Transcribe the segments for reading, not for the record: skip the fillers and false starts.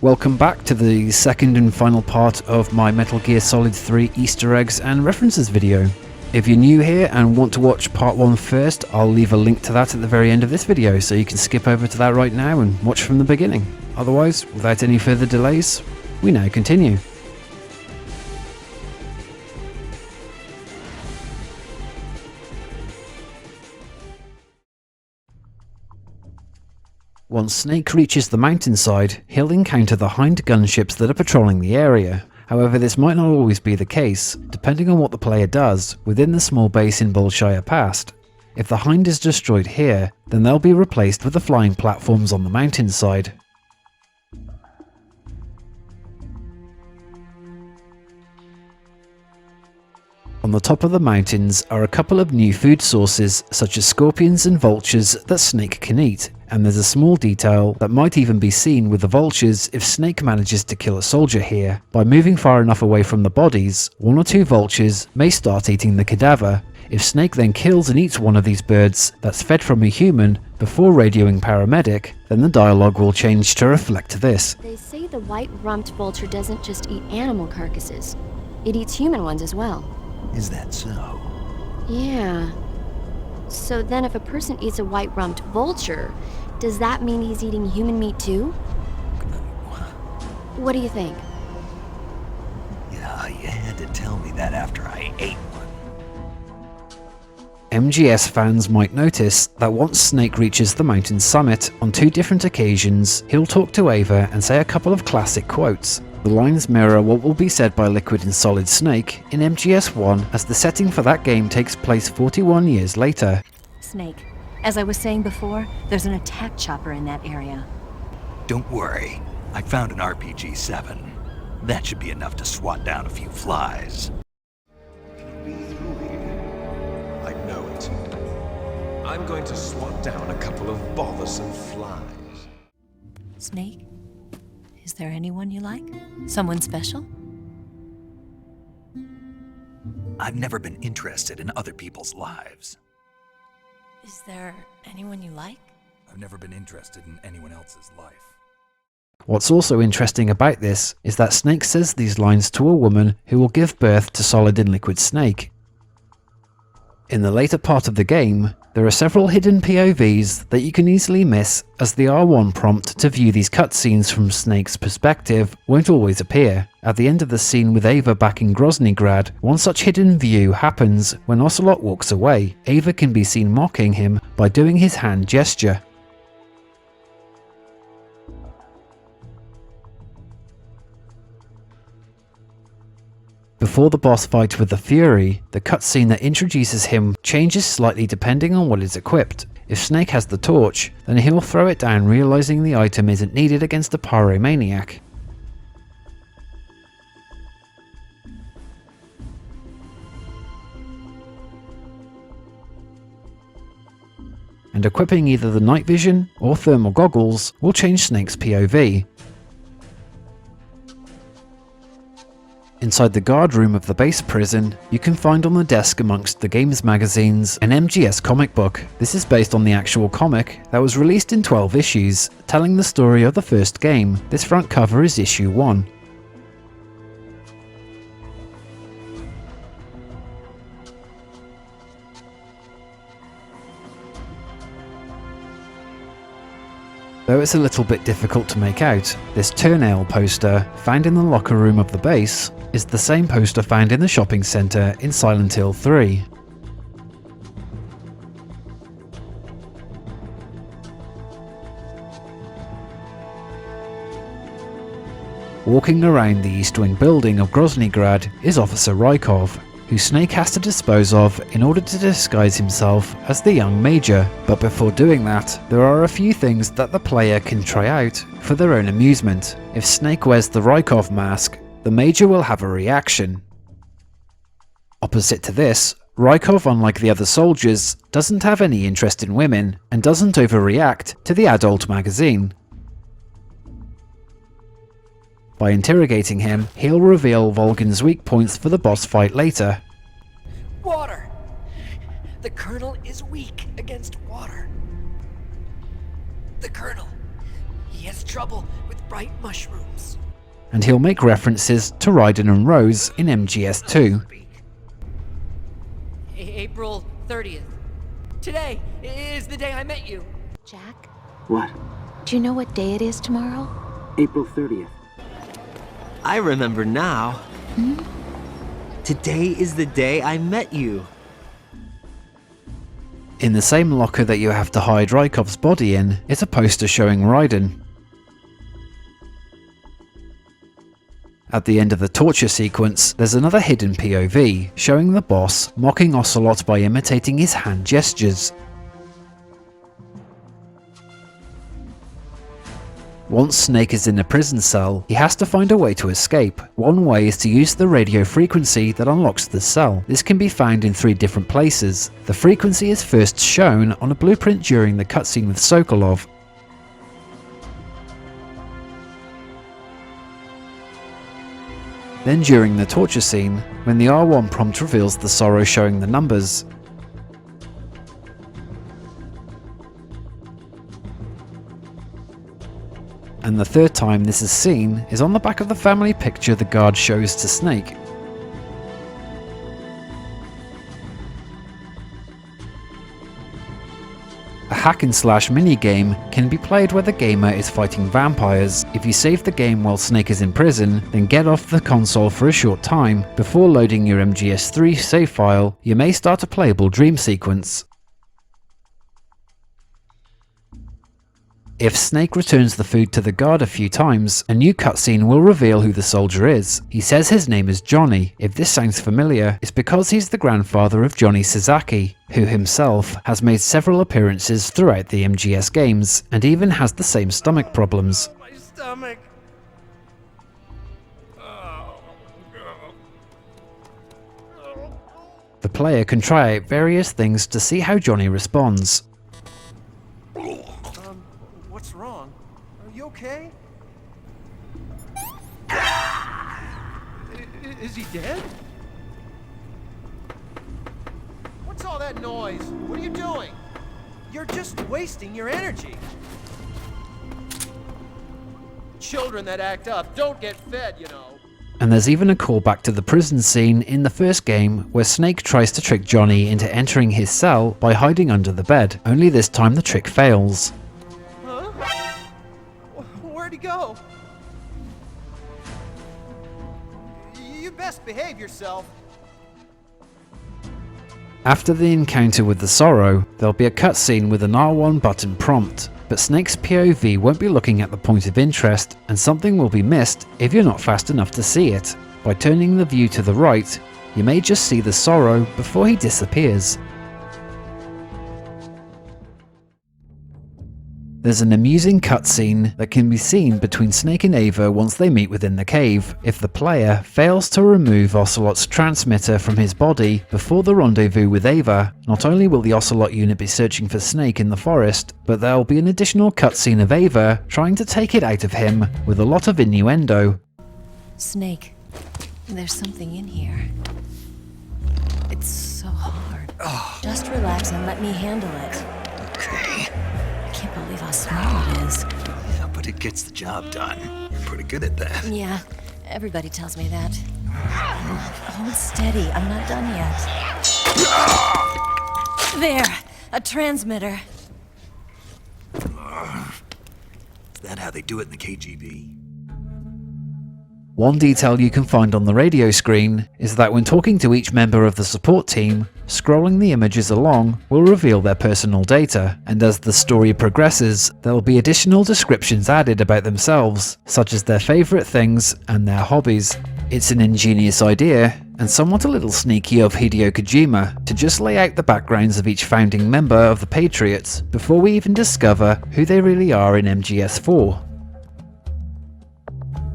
Welcome back to the second and final part of my Metal Gear Solid 3 Easter eggs and references video. If you're new here and want to watch part 1 first, I'll leave a link to that at the very end of this video, so you can skip over to that right now and watch from the beginning. Otherwise, without any further delays, we now continue. Once Snake reaches the mountainside, he'll encounter the Hind gunships that are patrolling the area. However, this might not always be the case, depending on what the player does within the small base in Bolshaya Pass. If the Hind is destroyed here, then they'll be replaced with the flying platforms on the mountainside. On the top of the mountains are a couple of new food sources, such as scorpions and vultures that Snake can eat, and there's a small detail that might even be seen with the vultures if Snake manages to kill a soldier here. By moving far enough away from the bodies, 1 or 2 vultures may start eating the cadaver. If Snake then kills and eats one of these birds that's fed from a human before radioing paramedic, then the dialogue will change to reflect this. They say the white-rumped vulture doesn't just eat animal carcasses, it eats human ones as well. Is that so? Yeah. So then if a person eats a white-rumped vulture, does that mean he's eating human meat too? What do you think? Yeah, you had to tell me that after I ate one. MGS fans might notice that once Snake reaches the mountain summit, on 2 different occasions, he'll talk to Ava and say a couple of classic quotes. The lines mirror what will be said by Liquid and Solid Snake in MGS1, as the setting for that game takes place 41 years later. Snake, as I was saying before, there's an attack chopper in that area. Don't worry, I found an RPG-7. That should be enough to swat down a few flies. Be through here. I know it. I'm going to swat down a couple of bothersome flies. Snake? Is there anyone you like? Someone special? I've never been interested in other people's lives. Is there anyone you like? I've never been interested in anyone else's life. What's also interesting about this is that Snake says these lines to a woman who will give birth to Solid and Liquid Snake. In the later part of the game, there are several hidden POVs that you can easily miss, as the R1 prompt to view these cutscenes from Snake's perspective won't always appear. At the end of the scene with Ava back in Groznygrad, one such hidden view happens when Ocelot walks away. Ava can be seen mocking him by doing his hand gesture. Before the boss fight with the Fury, the cutscene that introduces him changes slightly depending on what is equipped. If Snake has the torch, then he'll throw it down, realizing the item isn't needed against a pyromaniac. And equipping either the night vision or thermal goggles will change Snake's POV. Inside the guard room of the base prison, you can find on the desk amongst the games magazines an MGS comic book. This is based on the actual comic that was released in 12 issues, telling the story of the first game. This front cover is issue 1. Though it's a little bit difficult to make out, this turnail poster, found in the locker room of the base, is the same poster found in the shopping centre in Silent Hill 3. Walking around the East Wing building of Groznygrad is Officer Rykov, who Snake has to dispose of in order to disguise himself as the young Major. But before doing that, there are a few things that the player can try out for their own amusement. If Snake wears the Rykov mask, the Major will have a reaction. Opposite to this, Rykov, unlike the other soldiers, doesn't have any interest in women and doesn't overreact to the adult magazine. By interrogating him, he'll reveal Volgan's weak points for the boss fight later. Water! The Colonel is weak against water. The Colonel, He has trouble with bright mushrooms. And he'll make references to Raiden and Rose in MGS2. April 30th. Today is the day I met you. Jack, What? do you know what day it is tomorrow? April 30th. I remember now. Today is the day I met you. In the same locker that you have to hide Rykov's body in is a poster showing Raiden. At the end of the torture sequence, there's another hidden POV, showing the boss mocking Ocelot by imitating his hand gestures. Once Snake is in a prison cell, he has to find a way to escape. One way is to use the radio frequency that unlocks the cell. This can be found in 3 different places. The frequency is first shown on a blueprint during the cutscene with Sokolov. Then during the torture scene, when the R1 prompt reveals the Sorrow showing the numbers. And the third time this is seen is on the back of the family picture the guard shows to Snake. A hack and slash minigame can be played where the gamer is fighting vampires. If you save the game while Snake is in prison, then get off the console for a short time. Before loading your MGS3 save file, you may start a playable dream sequence. If Snake returns the food to the guard a few times, a new cutscene will reveal who the soldier is. He says his name is Johnny. If this sounds familiar, it's because he's the grandfather of Johnny Sasaki, who himself has made several appearances throughout the MGS games, and even has the same stomach problems. My stomach. The player can try out various things to see how Johnny responds. What's wrong? Are you okay? Is he dead? What's all that noise? What are you doing? You're just wasting your energy. Children that act up don't get fed, you know. And there's even a callback to the prison scene in the first game where Snake tries to trick Johnny into entering his cell by hiding under the bed, only this time the trick fails. Huh? Where'd he go? You best behave yourself. After the encounter with the Sorrow, there'll be a cutscene with an R1 button prompt, but Snake's POV won't be looking at the point of interest, and something will be missed if you're not fast enough to see it. By turning the view to the right, you may just see the Sorrow before he disappears. There's an amusing cutscene that can be seen between Snake and Ava once they meet within the cave. If the player fails to remove Ocelot's transmitter from his body before the rendezvous with Ava, not only will the Ocelot unit be searching for Snake in the forest, but there'll be an additional cutscene of Ava trying to take it out of him with a lot of innuendo. Snake, there's something in here. It's so hard. Just relax and let me handle it. Okay. I can't believe how small it is. Yeah, but it gets the job done. You're pretty good at that. Yeah, everybody tells me that. Hold steady, I'm not done yet. There, a transmitter. Is that how they do it in the KGB? One detail you can find on the radio screen is that when talking to each member of the support team, scrolling the images along will reveal their personal data, and as the story progresses, there will be additional descriptions added about themselves, such as their favourite things and their hobbies. It's an ingenious idea, and somewhat a little sneaky of Hideo Kojima, to just lay out the backgrounds of each founding member of the Patriots before we even discover who they really are in MGS4.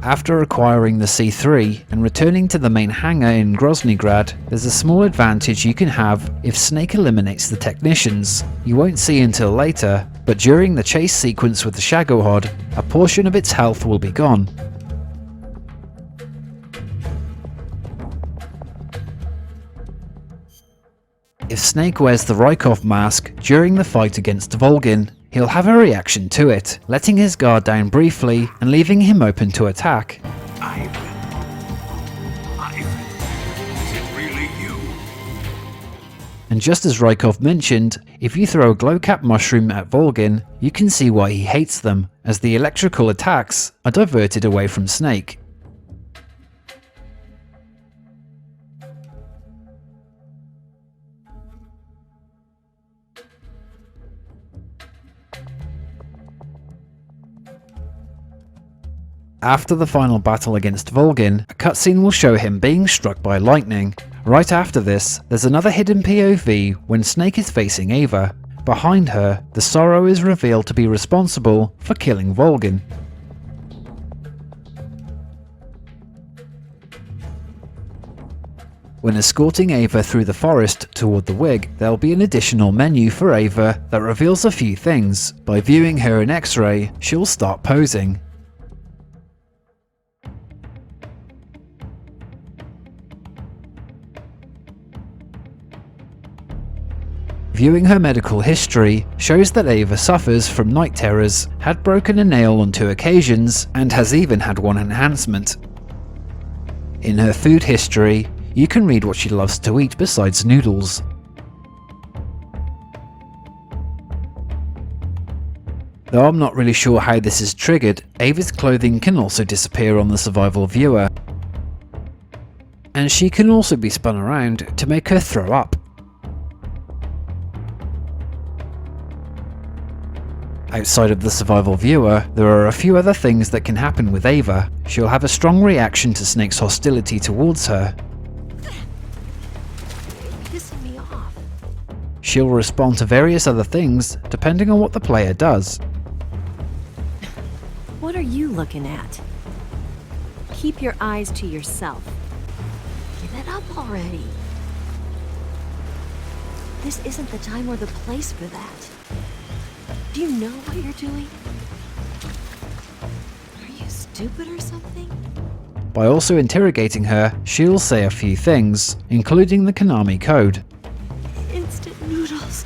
After acquiring the C3 and returning to the main hangar in Groznygrad, there's a small advantage you can have if Snake eliminates the technicians. You won't see until later, but during the chase sequence with the Shagohod, a portion of its health will be gone. If Snake wears the Rykov mask during the fight against Volgin, he'll have a reaction to it, letting his guard down briefly and leaving him open to attack. Ivan, is it really you? And just as Rykov mentioned, if you throw a glowcap mushroom at Volgin, you can see why he hates them, as the electrical attacks are diverted away from Snake. After the final battle against Volgin, a cutscene will show him being struck by lightning. Right after this, there's another hidden POV when Snake is facing Ava. Behind her, the Sorrow is revealed to be responsible for killing Volgin. When escorting Ava through the forest toward the Wig, there'll be an additional menu for Ava that reveals a few things. By viewing her in X-ray, she'll start posing. Viewing her medical history shows that Ava suffers from night terrors, had broken a nail on 2 occasions, and has even had 1 enhancement. In her food history, you can read what she loves to eat besides noodles. Though I'm not really sure how this is triggered, Ava's clothing can also disappear on the survival viewer, and she can also be spun around to make her throw up. Outside of the survival viewer, there are a few other things that can happen with Ava. She'll have a strong reaction to Snake's hostility towards her. Pissing me off. She'll respond to various other things depending on what the player does. What are you looking at? Keep your eyes to yourself. Give it up already. This isn't the time or the place for that. Do you know what you're doing? Are you stupid or something? By also interrogating her, she'll say a few things, including the Konami code. Instant noodles.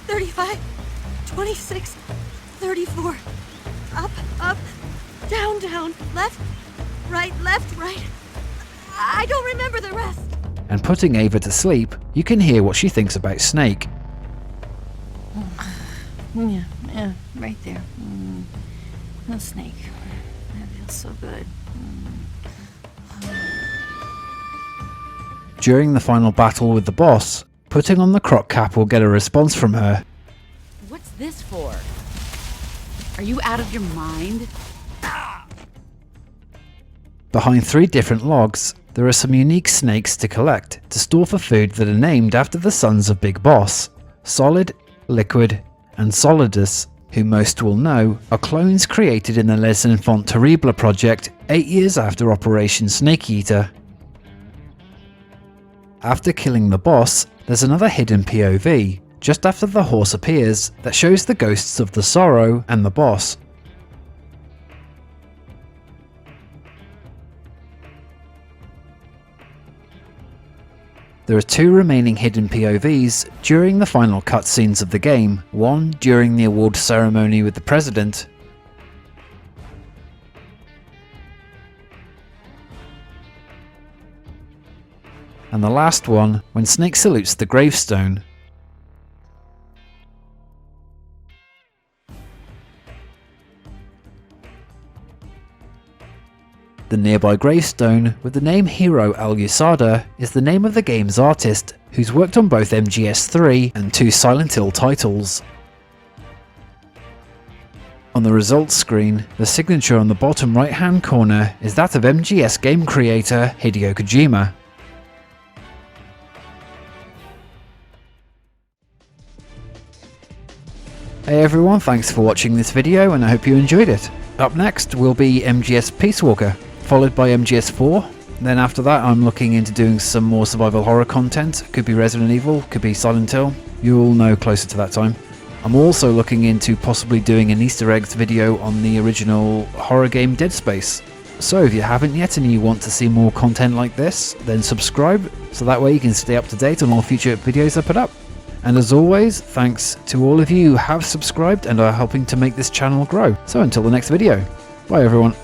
35, 26, 34. Up, up, down, down, left, right, I don't remember the rest. And putting Ava to sleep, you can hear what she thinks about Snake. Yeah, right there. No Snake. That feels so good. During the final battle with the boss, putting on the croc cap will get a response from her. What's this for? Are you out of your mind? Behind 3 different logs, there are some unique snakes to collect to store for food that are named after the sons of Big Boss: Solid, Liquid, and Solidus, who most will know are clones created in the Les Enfants Terribles project 8 years after Operation Snake Eater. After killing the boss, there's another hidden POV, just after the horse appears, that shows the ghosts of the Sorrow and the boss. There are 2 remaining hidden POVs during the final cutscenes of the game, one during the award ceremony with the president, and the last one when Snake salutes the gravestone. The nearby gravestone with the name Hiro Al-Yusada is the name of the game's artist, who's worked on both MGS3 and 2 Silent Hill titles. On the results screen, the signature on the bottom right hand corner is that of MGS game creator Hideo Kojima. Hey everyone, thanks for watching this video and I hope you enjoyed it. Up next will be MGS Peace Walker, followed by MGS4. Then after that I'm looking into doing some more survival horror content. Could be Resident Evil, could be Silent Hill. You'll know closer to that time. I'm also looking into possibly doing an Easter eggs video on the original horror game Dead Space. So if you haven't yet and you want to see more content like this, then subscribe, so that way you can stay up to date on all future videos I put up. And as always, thanks to all of you who have subscribed and are helping to make this channel grow. So until the next video, bye everyone.